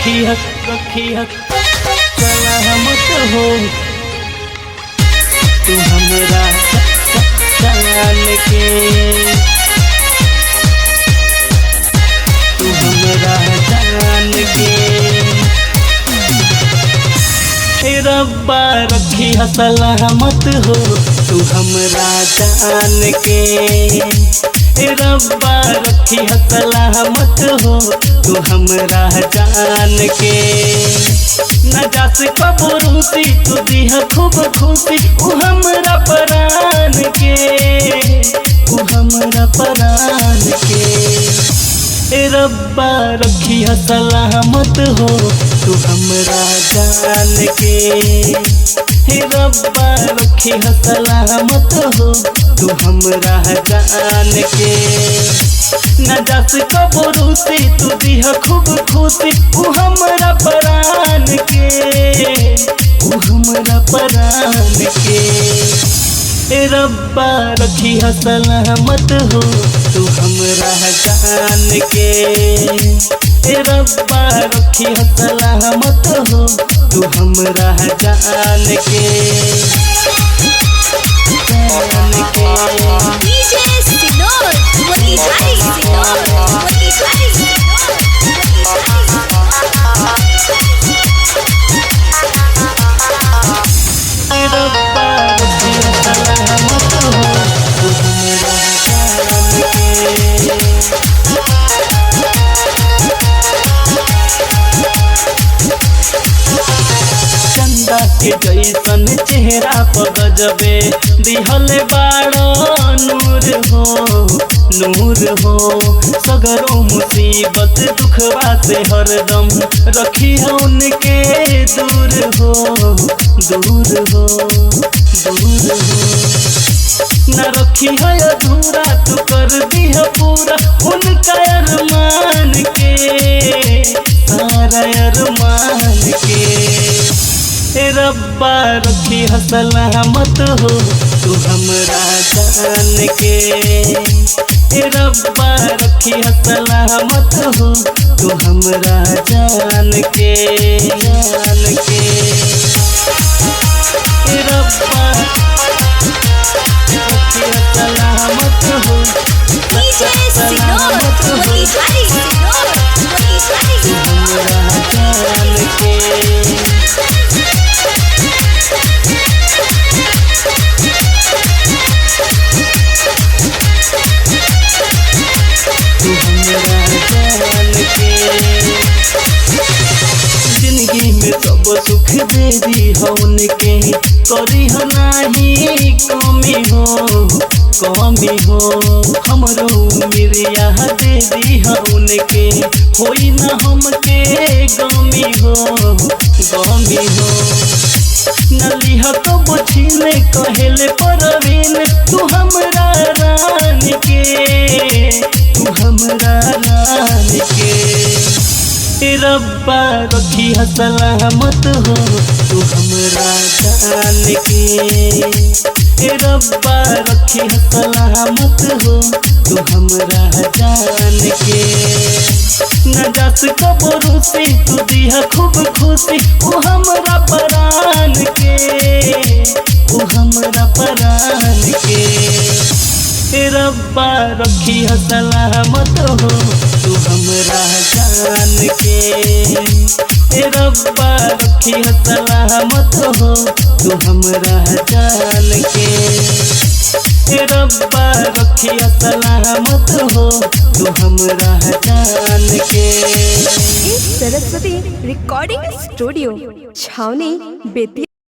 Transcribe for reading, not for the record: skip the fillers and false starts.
रखी सलामत हो तू हमरा जान के, तू हमरा जान के। रब्बा रखी सलामत हो तू हमरा जान के, रब्बा रखी सलामत हो तू हमरा जान के। न जास कबरूसी तू दिह खूब खुशी उ हमरा प्राण के, उ हमरा प्राण के। रब्बा रखी सलामत हो तू हमरा जान के, रब्बा रखी सलामत हो तू हमरा जान के। न जास कबरूसी तू दिह खूब खुशी उ हमरा प्राण के, उ हमरा प्राण के। रब्बा रखी सलामत हो तू हमरा जान के, रब्बा रखी सलामत हो तू हमरा जान के, जान के। DJ Sinor, Motihari Sinor, Motihari Sinor, रब्बा रखी सलामत हो तू हमरा जान के। चंदा के जैसन चेहरा पर गजबे दिहल बाड़ो नूर हो, नूर हो। सगरों मुसीबत दुखवा से हरदम रखी है उनके दूर हो, दूर हो, दूर हो। न रखी है अधूरा तू कर दी है पूरा उनका अरमान के, सारा अरमान के। रब्बा रखी सलामत हो तू हमरा जान के, रब्बा रखी सलामत हो तू हमरा जान के, जान के। रब्बा रखी सलामत हो, DJ Sinor, Motihari Sinor, Motihari तू Sinor। हमरा जान के। तू हमरा जान के। जिंदगी में सब सुख दे दी हो उनके, करी हो नाही कमी हो, कमी हो। हमरो मिरिया दे दी हो उनके, होई ना हमके गमी हो, गमी हो। नली हो तो बुझिले कहेले परवीन तू हमरा रान के, तू हमरा रान के। रब्बा रखी सलामत हो तू हमरा जान के, रब्बा रखी सलामत हो तू हमरा जान के। न जास कबरूसी तू दिह खूब खुशी उ हमरा प्राण के, उ हमरा प्राण के। रब्बा रखी सलामत हो तू हमरा जान के, रब्बा रखी सलामत हो तू हमरा जान के, रब्बा रखी सलामत हो तू हमरा जान के। सरस्वती रिकॉर्डिंग स्टूडियो छावनी बेतिया।